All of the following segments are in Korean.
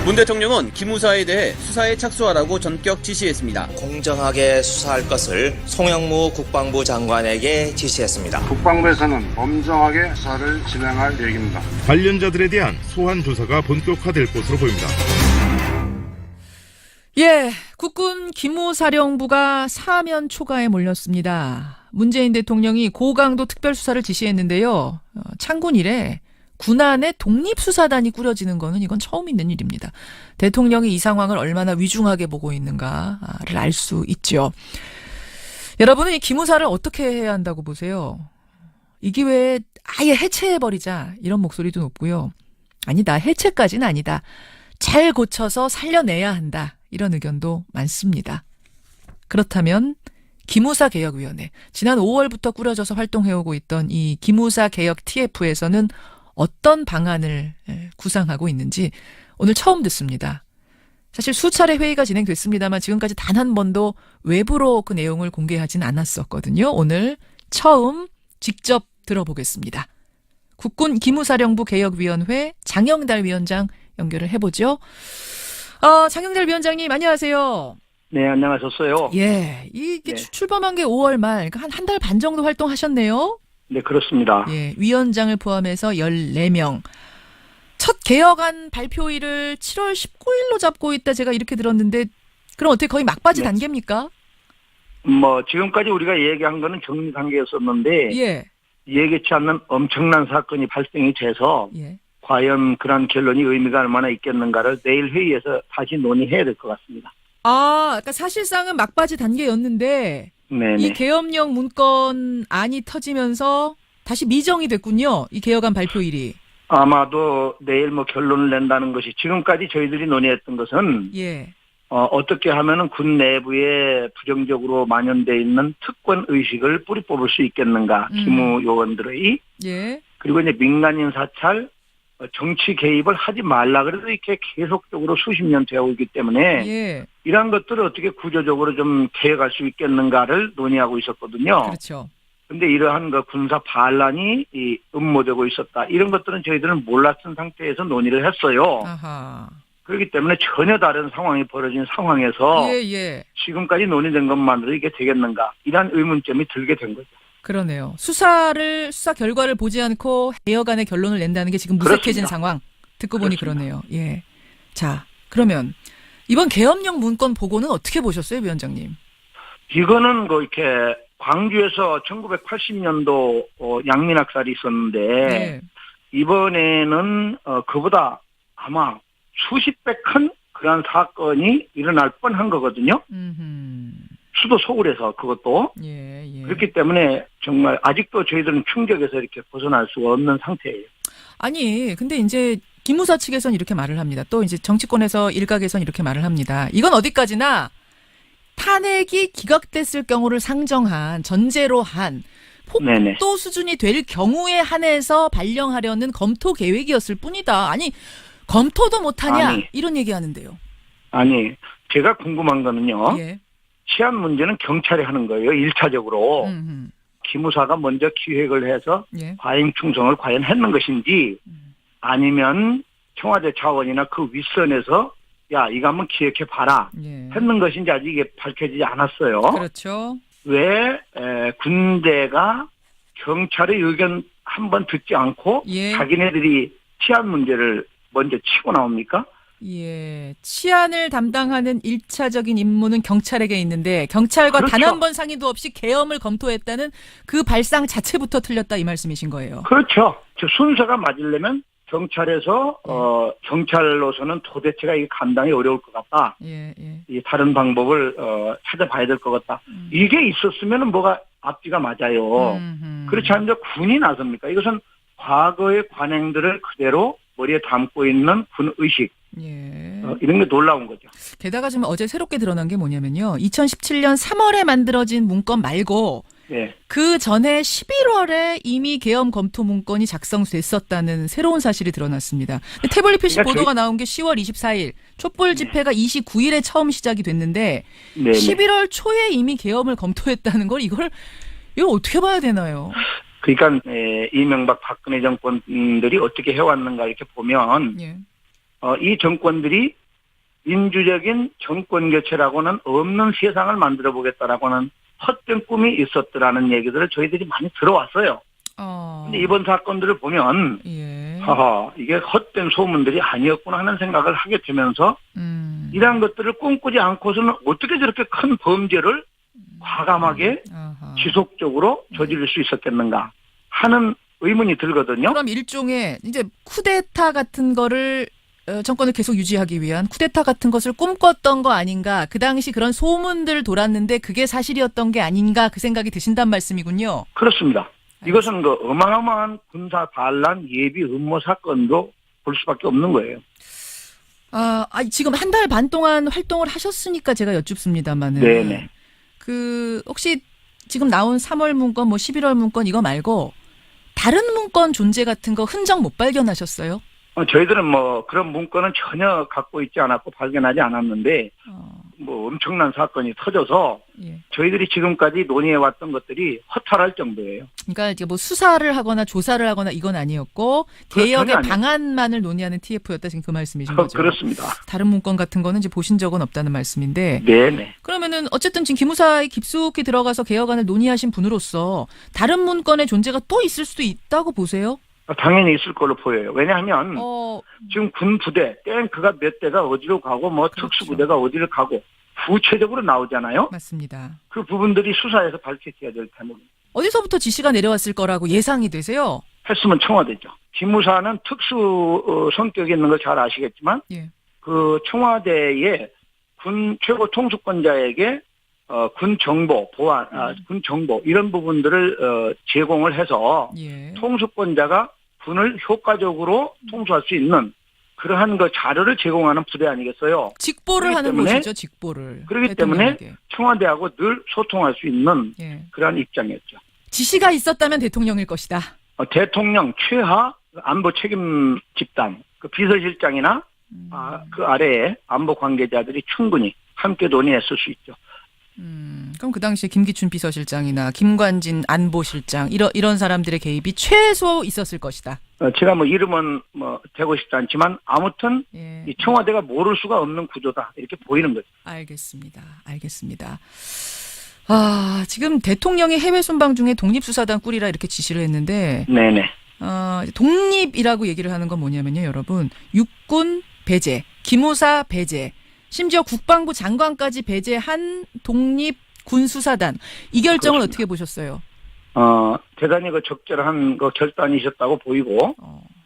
문 대통령은 기무사에 대해 수사에 착수하라고 전격 지시했습니다. 공정하게 수사할 것을 송영무 국방부 장관에게 지시했습니다. 국방부에서는 엄정하게 수사를 진행할 계획입니다. 관련자들에 대한 소환 조사가 본격화될 것으로 보입니다. 예, 국군 기무사령부가 사면 초과에 몰렸습니다. 문재인 대통령이 고강도 특별수사를 지시했는데요. 창군 이래 군안에 독립수사단이 꾸려지는 거는 이건 처음 있는 일입니다. 대통령이 이 상황을 얼마나 위중하게 보고 있는가를 알 수 있죠. 여러분은 이 기무사를 어떻게 해야 한다고 보세요? 이 기회에 아예 해체해버리자 이런 목소리도 높고요. 아니다, 해체까지는 아니다. 잘 고쳐서 살려내야 한다. 이런 의견도 많습니다. 그렇다면 기무사개혁위원회, 지난 5월부터 꾸려져서 활동해오고 있던 이 기무사개혁 TF에서는 어떤 방안을 구상하고 있는지 오늘 처음 듣습니다. 사실 수차례 회의가 진행됐습니다만 지금까지 단 한 번도 외부로 그 내용을 공개하진 않았었거든요. 오늘 처음 직접 들어보겠습니다. 국군 기무사령부 개혁위원회 장영달 위원장 연결을 해보죠. 장영달 위원장님 안녕하세요. 네, 안녕하셨어요. 예, 이게 네. 출범한 게 5월 말, 그러니까 한 달 반 정도 활동하셨네요. 네, 그렇습니다. 예, 위원장을 포함해서 14명. 첫 개혁안 발표일을 7월 19일로 잡고 있다 제가 이렇게 들었는데 그럼 어떻게 거의 막바지 네. 단계입니까? 지금까지 우리가 얘기한 거는 정리 단계였었는데 예. 예기치 않는 엄청난 사건이 발생이 돼서 예. 과연 그런 결론이 의미가 얼마나 있겠는가를 내일 회의에서 다시 논의해야 될 것 같습니다. 그러니까 사실상은 막바지 단계였는데 네네. 이 계엄령 문건 안이 터지면서 다시 미정이 됐군요. 이 개혁안 발표일이. 아마도 내일 결론을 낸다는 것이 지금까지 저희들이 논의했던 것은 예. 어떻게 하면은 군 내부에 부정적으로 만연돼 있는 특권 의식을 뿌리 뽑을 수 있겠는가, 기무 요원들의. 예. 그리고 이제 민간인 사찰, 정치 개입을 하지 말라 그래도 이렇게 계속적으로 수십 년 되어 오기 때문에 예. 이러한 것들을 어떻게 구조적으로 좀 개혁할 수 있겠는가를 논의하고 있었거든요. 그렇죠. 근데 이러한 군사 반란이 음모되고 있었다. 이런 것들은 저희들은 몰랐던 상태에서 논의를 했어요. 아하. 그렇기 때문에 전혀 다른 상황이 벌어진 상황에서 예. 지금까지 논의된 것만으로 이게 되겠는가. 이런 의문점이 들게 된 거죠. 그러네요. 수사 결과를 보지 않고 개혁안의 결론을 낸다는 게 지금 무색해진 그렇습니다. 상황. 듣고 보니 그렇습니다. 그러네요. 예. 자, 그러면 이번 계엄령 문건 보고는 어떻게 보셨어요, 위원장님? 이거는 이렇게 광주에서 1980년도 양민학살이 있었는데 네. 이번에는 그보다 아마 수십 배 큰 그런 사건이 일어날 뻔한 거거든요. 수도 서울에서 그것도. 예. 그렇기 때문에 정말 아직도 저희들은 충격에서 이렇게 벗어날 수가 없는 상태예요. 아니, 근데 이제 기무사 측에서는 이렇게 말을 합니다. 또 이제 정치권에서 일각에서는 이렇게 말을 합니다. 이건 어디까지나 탄핵이 기각됐을 경우를 상정한 전제로 한 네네. 폭도 수준이 될 경우에 한해서 발령하려는 검토 계획이었을 뿐이다. 아니, 검토도 못하냐? 아니. 이런 얘기하는데요. 아니, 제가 궁금한 거는요. 예. 치안 문제는 경찰이 하는 거예요. 1차적으로. 기무사가 먼저 기획을 해서 예. 과잉 충성을 과연 했는 것인지 아니면 청와대 차원이나 그 윗선에서 야, 이거 한번 기획해봐라 예. 했는 것인지 아직 이게 밝혀지지 않았어요. 그렇죠. 왜 군대가 경찰의 의견 한번 듣지 않고 예. 자기네들이 치안 문제를 먼저 치고 나옵니까? 예. 치안을 담당하는 1차적인 임무는 경찰에게 있는데 경찰과 그렇죠. 단 한 번 상의도 없이 계엄을 검토했다는 그 발상 자체부터 틀렸다 이 말씀이신 거예요. 그렇죠. 저 순서가 맞으려면 경찰에서 경찰로서는 도대체가 이게 감당이 어려울 것 같다. 예. 이 다른 방법을 찾아봐야 될 것 같다. 이게 있었으면 뭐가 앞뒤가 맞아요. 그렇지 않으면 군이 나섭니까? 이것은 과거의 관행들을 그대로 머리에 담고 있는 군 의식. 예. 이런 게 놀라운 거죠. 게다가 지금 어제 새롭게 드러난 게 뭐냐면요. 2017년 3월에 만들어진 문건 말고 네. 그 전에 11월에 이미 계엄 검토 문건이 작성됐었다는 새로운 사실이 드러났습니다. 태블릿 PC 그러니까 보도가 나온 게 10월 24일, 촛불 집회가 29일에 처음 시작이 됐는데 네네. 11월 초에 이미 계엄을 검토했다는 걸 이걸 어떻게 봐야 되나요? 그러니까 이명박 박근혜 정권들이 어떻게 해왔는가 이렇게 보면 예. 이 정권들이 민주적인 정권 교체라고는 없는 세상을 만들어 보겠다라고는 헛된 꿈이 있었더라는 얘기들을 저희들이 많이 들어왔어요. 근데 이번 사건들을 보면 예. 이게 헛된 소문들이 아니었구나 하는 생각을 하게 되면서 이러한 것들을 꿈꾸지 않고서는 어떻게 저렇게 큰 범죄를 과감하게 지속적으로 저지를 수 있었겠는가 하는 의문이 들거든요. 그럼 일종의 이제 쿠데타 같은 거를 정권을 계속 유지하기 위한 쿠데타 같은 것을 꿈꿨던 거 아닌가. 그 당시 그런 소문들 돌았는데 그게 사실이었던 게 아닌가 그 생각이 드신단 말씀이군요. 그렇습니다. 이것은 그 어마어마한 군사 반란 예비 음모 사건으로 볼 수밖에 없는 거예요. 지금 한 달 반 동안 활동을 하셨으니까 제가 여쭙습니다만은. 네네. 혹시 지금 나온 3월 문건, 11월 문건 이거 말고 다른 문건 존재 같은 거 흔적 못 발견하셨어요? 저희들은 그런 문건은 전혀 갖고 있지 않았고 발견하지 않았는데 엄청난 사건이 터져서 예. 저희들이 지금까지 논의해왔던 것들이 허탈할 정도예요. 그러니까 이제 수사를 하거나 조사를 하거나 이건 아니었고 개혁의 방안만을 논의하는 TF였다 지금 그 말씀이신 거죠? 그렇습니다. 다른 문건 같은 거는 이제 보신 적은 없다는 말씀인데. 네네. 그러면은 어쨌든 지금 기무사에 깊숙이 들어가서 개혁안을 논의하신 분으로서 다른 문건의 존재가 또 있을 수도 있다고 보세요? 당연히 있을 걸로 보여요. 왜냐하면 지금 군 부대, 탱크가 몇 대가 어디로 가고 그렇죠. 특수부대가 어디를 가고 구체적으로 나오잖아요. 맞습니다. 그 부분들이 수사에서 밝혀져야 될 대목입니다. 어디서부터 지시가 내려왔을 거라고 예상이 되세요? 했으면 청와대죠. 기무사는 특수 성격이 있는 걸 잘 아시겠지만 예. 그 청와대의 군 최고 통수권자에게 군 정보, 보안, 군 정보 이런 부분들을 제공을 해서 예. 통수권자가 군을 효과적으로 통수할 수 있는 그러한 그 자료를 제공하는 부대 아니겠어요? 직보를 하는 곳이죠, 직보를. 그렇기 때문에 청와대하고 늘 소통할 수 있는 예. 그러한 입장이었죠. 지시가 있었다면 대통령일 것이다. 대통령 최하 안보 책임 집단, 그 비서실장이나 그 아래에 안보 관계자들이 충분히 함께 논의했을 수 있죠. 그럼 그 당시에 김기춘 비서실장이나 김관진 안보실장 이런 사람들의 개입이 최소 있었을 것이다. 제가 이름은 대고 싶지 않지만 아무튼 예. 이 청와대가 모를 수가 없는 구조다 이렇게 보이는 거죠. 알겠습니다. 지금 대통령이 해외 순방 중에 독립수사단 꾸리라 이렇게 지시를 했는데 네네. 독립이라고 얘기를 하는 건 뭐냐면요, 여러분. 육군 배제, 기무사 배제, 심지어 국방부 장관까지 배제한 독립군수사단. 이 결정을 그렇습니다. 어떻게 보셨어요? 대단히 적절한 결단이셨다고 보이고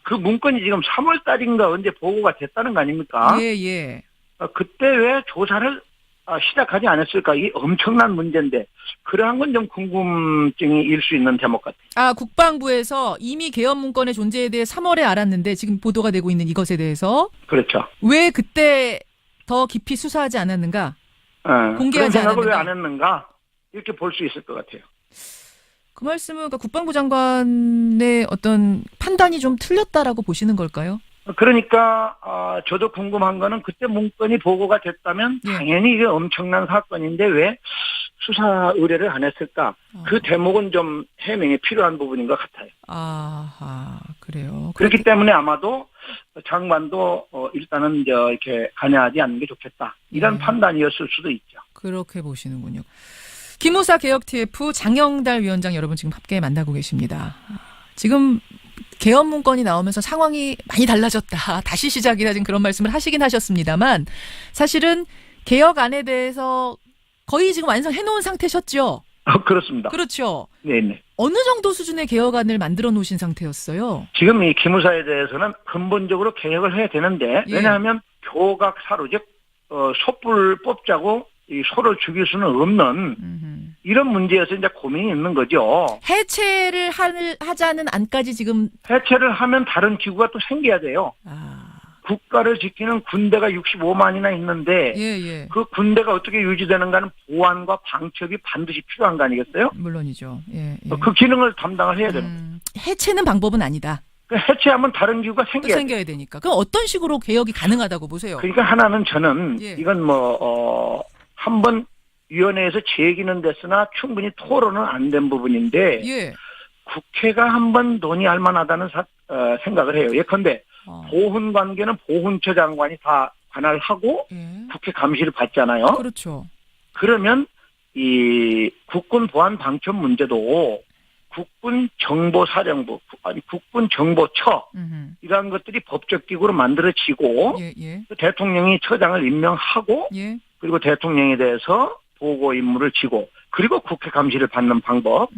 그 문건이 지금 3월 달인가 언제 보고가 됐다는 거 아닙니까? 예. 그때 왜 조사를 시작하지 않았을까? 이 엄청난 문제인데 그러한 건 좀 궁금증이 일 수 있는 대목 같아요. 국방부에서 이미 개헌 문건의 존재에 대해 3월에 알았는데 지금 보도가 되고 있는 이것에 대해서 그렇죠. 왜 그때 더 깊이 수사하지 않았는가? 공개하지 그런 생각을 왜 않았는가? 안 했는가? 이렇게 볼 수 있을 것 같아요. 그 말씀은 국방부 장관의 어떤 판단이 좀 틀렸다라고 보시는 걸까요? 그러니까 저도 궁금한 거는 그때 문건이 보고가 됐다면 당연히 이게 엄청난 사건인데 왜 수사 의뢰를 안 했을까? 그 대목은 좀 해명이 필요한 부분인 것 같아요. 그래요. 그렇기 때문에 아마도 장관도 일단은 이렇게 관여하지 않는 게 좋겠다. 이런 판단이었을 수도 있죠. 그렇게 보시는군요. 기무사 개혁 TF 장영달 위원장 여러분 지금 함께 만나고 계십니다. 지금 개헌 문건이 나오면서 상황이 많이 달라졌다. 다시 시작이다. 지금 그런 말씀을 하시긴 하셨습니다만 사실은 개혁안에 대해서 거의 지금 완성해놓은 상태셨죠? 그렇습니다. 그렇죠. 네네. 어느 정도 수준의 개혁안을 만들어 놓으신 상태였어요? 지금 이 기무사에 대해서는 근본적으로 개혁을 해야 되는데 왜냐하면 교각 사로 즉 촛불 뽑자고 이 소를 죽일 수는 없는 이런 문제에서 이제 고민이 있는 거죠. 해체를 하자는 안까지 지금 해체를 하면 다른 기구가 또 생겨야 돼요. 국가를 지키는 군대가 65만이나 있는데 그 군대가 어떻게 유지되는가는 보안과 방첩이 반드시 필요한 거 아니겠어요? 물론이죠. 그 기능을 담당을 해야 되는 거예요. 해체는 방법은 아니다. 해체하면 다른 기구가 생겨야 되니까. 그럼 어떤 식으로 개혁이 가능하다고 보세요? 그러니까 하나는 저는 이건 한번 위원회에서 제기는 됐으나 충분히 토론은 안 된 부분인데 국회가 한번 논의할 만하다는 생각을 해요. 예컨대 보훈 관계는 보훈처 장관이 다 관할하고 예. 국회 감시를 받잖아요. 그렇죠. 그러면 이 국군 보안 방첩 문제도 국군 정보사령부, 아니 국군 정보처 이러한 것들이 법적 기구로 만들어지고 예, 예. 대통령이 처장을 임명하고 예. 그리고 대통령에 대해서 보고 임무를 지고 그리고 국회 감시를 받는 방법.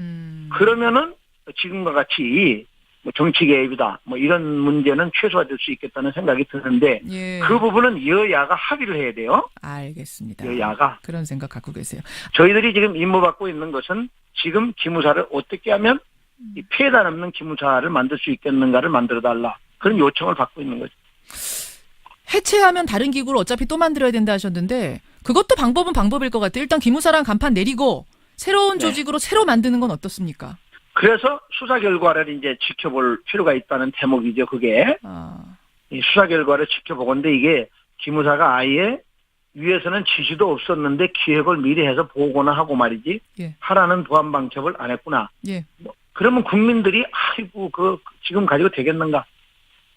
그러면은 지금과 같이 뭐 정치 개입이다 뭐 이런 문제는 최소화될 수 있겠다는 생각이 드는데 예. 그 부분은 여야가 합의를 해야 돼요. 알겠습니다. 여야가. 그런 생각 갖고 계세요. 저희들이 지금 임무받고 있는 것은 지금 기무사를 어떻게 하면 이 피해단 없는 기무사를 만들 수 있겠는가를 만들어달라. 그런 요청을 받고 있는 거죠. 해체하면 다른 기구를 어차피 또 만들어야 된다 하셨는데 그것도 방법은 방법일 것 같아요. 일단 기무사랑 간판 내리고 새로운 네. 조직으로 새로 만드는 건 어떻습니까? 그래서 수사 결과를 이제 지켜볼 필요가 있다는 대목이죠. 그게 이 수사 결과를 지켜보건데 이게 기무사가 아예 위에서는 지시도 없었는데 기획을 미리 해서 보고나 하고 말이지 예. 하라는 보안 방첩을 안 했구나. 예. 그러면 국민들이 아이고 그 지금 가지고 되겠는가?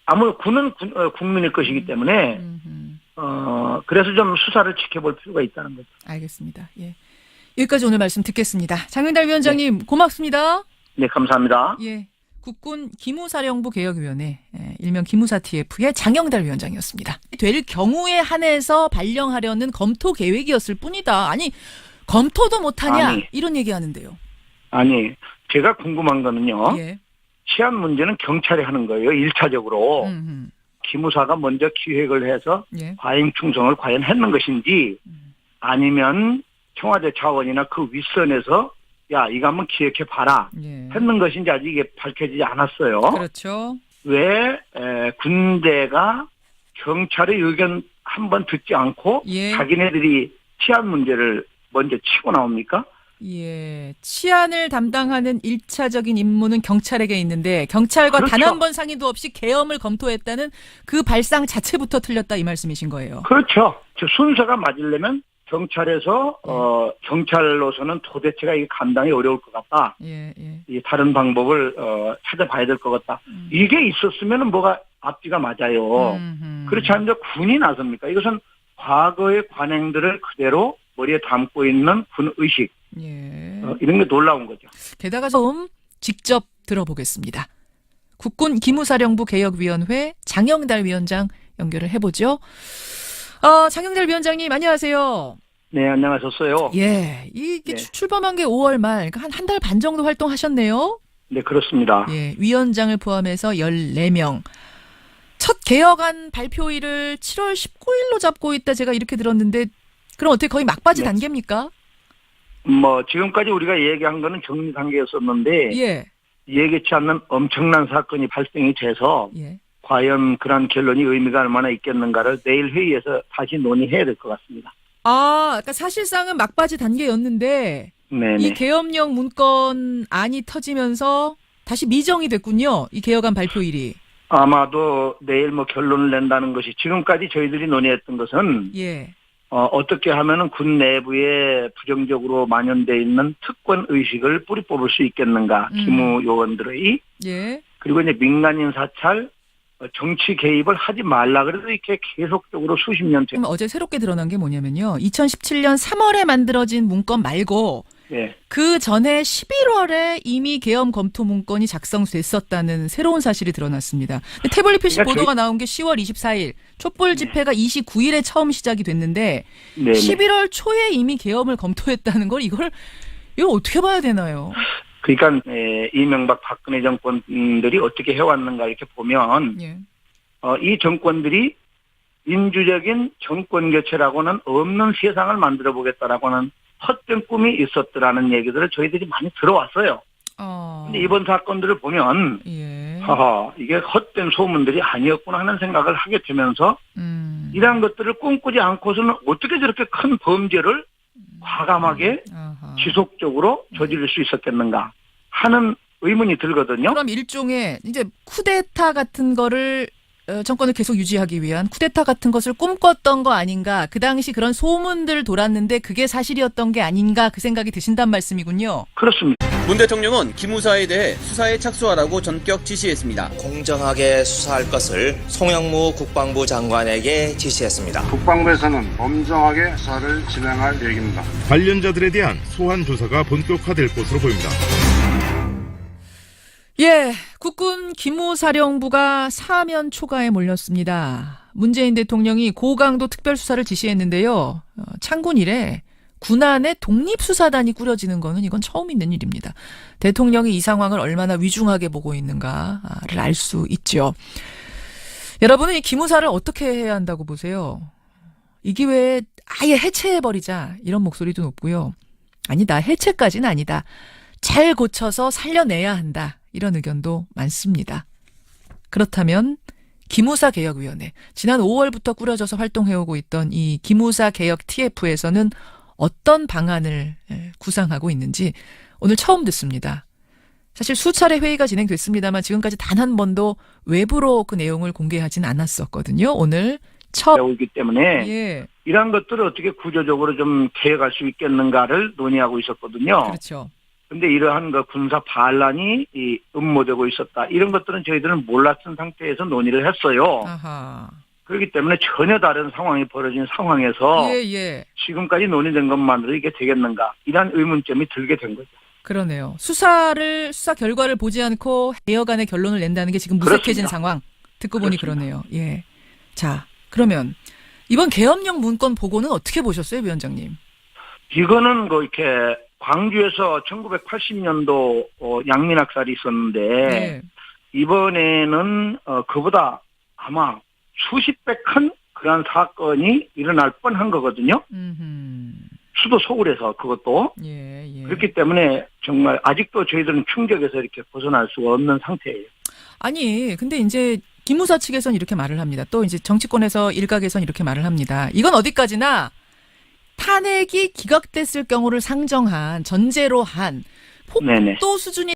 아무 군은 국민의 것이기 때문에 그래서 좀 수사를 지켜볼 필요가 있다는 거죠. 알겠습니다. 예. 여기까지 오늘 말씀 듣겠습니다. 장영달 위원장님 고맙습니다. 네, 감사합니다. 예. 국군 기무사령부 개혁위원회 일명 기무사 TF의 장영달 위원장이었습니다. 될 경우에 한해서 발령하려는 검토 계획이었을 뿐이다. 아니 검토도 못하냐 아니. 이런 얘기하는데요. 아니 제가 궁금한 거는요. 예. 치안 문제는 경찰이 하는 거예요. 1차적으로. 기무사가 먼저 기획을 해서 예. 과잉 충성을 과연 했는 것인지 아니면 청와대 차원이나 그 윗선에서 야 이거 한번 기획해 봐라 예. 했는 것인지 아직 이게 밝혀지지 않았어요. 그렇죠. 왜 군대가 경찰의 의견 한번 듣지 않고 예. 자기네들이 치안 문제를 먼저 치고 나옵니까? 예. 치안을 담당하는 1차적인 임무는 경찰에게 있는데 경찰과 그렇죠. 단 한 번 상의도 없이 계엄을 검토했다는 그 발상 자체부터 틀렸다 이 말씀이신 거예요. 그렇죠. 저 순서가 맞으려면 경찰에서 경찰로서는 도대체가 이게 감당이 어려울 것 같다. 예, 예. 이 다른 방법을 찾아봐야 될 것 같다. 이게 있었으면은 뭐가 앞뒤가 맞아요. 그렇지 않으면 군이 나섭니까? 이것은 과거의 관행들을 그대로 머리에 담고 있는 군 의식. 예. 이런 게 놀라운 거죠. 게다가 좀 직접 들어보겠습니다. 국군 기무사령부 개혁위원회 장영달 위원장 연결을 해보죠. 장영달 위원장님 안녕하세요. 네, 안녕하셨어요. 예, 이게 네. 출범한 게 5월 말, 그러니까 한 달 반 정도 활동하셨네요. 네, 그렇습니다. 예, 위원장을 포함해서 14명. 첫 개혁안 발표일을 7월 19일로 잡고 있다 제가 이렇게 들었는데 그럼 어떻게 거의 막바지 네. 단계입니까? 뭐 지금까지 우리가 얘기한 거는 정리 단계였었는데 예. 예기치 않는 엄청난 사건이 발생이 돼서 예. 과연 그런 결론이 의미가 얼마나 있겠는가를 내일 회의에서 다시 논의해야 될 것 같습니다. 그러니까 사실상은 막바지 단계였는데 네네. 이 계엄령 문건안이 터지면서 다시 미정이 됐군요. 이 개혁안 발표일이. 아마도 내일 뭐 결론을 낸다는 것이 지금까지 저희들이 논의했던 것은 예. 어떻게 하면은 군 내부에 부정적으로 만연돼 있는 특권 의식을 뿌리 뽑을 수 있겠는가 기무 요원들의 예. 그리고 이제 민간인 사찰 정치 개입을 하지 말라 그래도 이렇게 계속적으로 수십 년째. 그럼 어제 새롭게 드러난 게 뭐냐면요. 2017년 3월에 만들어진 문건 말고 예. 그 전에 11월에 이미 계엄 검토 문건이 작성됐었다는 새로운 사실이 드러났습니다. 태블릿 PC 그러니까 보도가 나온 게 10월 24일, 촛불 집회가 29일에 처음 시작이 됐는데 네네. 11월 초에 이미 계엄을 검토했다는 걸 이걸 어떻게 봐야 되나요? 그러니까 이명박 박근혜 정권들이 어떻게 해왔는가 이렇게 보면 예. 이 정권들이 민주적인 정권 교체라고는 없는 세상을 만들어 보겠다라고는 헛된 꿈이 있었더라는 얘기들을 저희들이 많이 들어왔어요. 근데 이번 사건들을 보면 예. 이게 헛된 소문들이 아니었구나 하는 생각을 하게 되면서 이러한 것들을 꿈꾸지 않고서는 어떻게 저렇게 큰 범죄를 과감하게 지속적으로 저지를 수 있었겠는가 하는 의문이 들거든요. 그럼 일종의 이제 쿠데타 같은 거를 정권을 계속 유지하기 위한 쿠데타 같은 것을 꿈꿨던 거 아닌가. 그 당시 그런 소문들 돌았는데 그게 사실이었던 게 아닌가 그 생각이 드신단 말씀이군요. 그렇습니다. 문 대통령은 기무사에 대해 수사에 착수하라고 전격 지시했습니다. 공정하게 수사할 것을 송영무 국방부 장관에게 지시했습니다. 국방부에서는 엄정하게 수사를 진행할 계획입니다. 관련자들에 대한 소환 조사가 본격화될 것으로 보입니다. 예, 국군 기무사령부가 사면 초과에 몰렸습니다. 문재인 대통령이 고강도 특별수사를 지시했는데요. 창군 이래 군안에 독립수사단이 꾸려지는 거는 이건 처음 있는 일입니다. 대통령이 이 상황을 얼마나 위중하게 보고 있는가를 알 수 있죠. 여러분은 이 기무사를 어떻게 해야 한다고 보세요? 이 기회에 아예 해체해버리자 이런 목소리도 높고요. 아니다, 해체까지는 아니다. 잘 고쳐서 살려내야 한다. 이런 의견도 많습니다. 그렇다면 기무사개혁위원회, 지난 5월부터 꾸려져서 활동해오고 있던 이 기무사개혁 TF에서는 어떤 방안을 구상하고 있는지 오늘 처음 듣습니다. 사실 수차례 회의가 진행됐습니다만 지금까지 단 한 번도 외부로 그 내용을 공개하진 않았었거든요. 오늘 처음. 오기 때문에 예, 이러한 것들을 어떻게 구조적으로 좀 개혁할 수 있겠는가를 논의하고 있었거든요. 그렇죠. 근데 이러한 그 군사 반란이 음모되고 있었다. 이런 것들은 저희들은 몰랐던 상태에서 논의를 했어요. 아하. 그렇기 때문에 전혀 다른 상황이 벌어진 상황에서 예. 지금까지 논의된 것만으로 이게 되겠는가. 이런 의문점이 들게 된 거죠. 그러네요. 수사 결과를 보지 않고 개혁안의 결론을 낸다는 게 지금 무색해진 그렇습니다. 상황. 듣고 보니 그렇습니다. 그러네요. 예. 자, 그러면 이번 계엄령 문건 보고는 어떻게 보셨어요, 위원장님? 이거는 이렇게 광주에서 1980년도 양민학살이 있었는데 네. 이번에는 그보다 아마 수십 배 큰 그런 사건이 일어날 뻔한 거거든요. 수도 서울에서 그것도. 예. 그렇기 때문에 정말 아직도 저희들은 충격에서 이렇게 벗어날 수가 없는 상태예요. 아니, 근데 이제 기무사 측에서는 이렇게 말을 합니다. 또 이제 정치권에서 일각에서는 이렇게 말을 합니다. 이건 어디까지나 탄핵이 기각됐을 경우를 상정한 전제로 한 네네. 폭도 수준이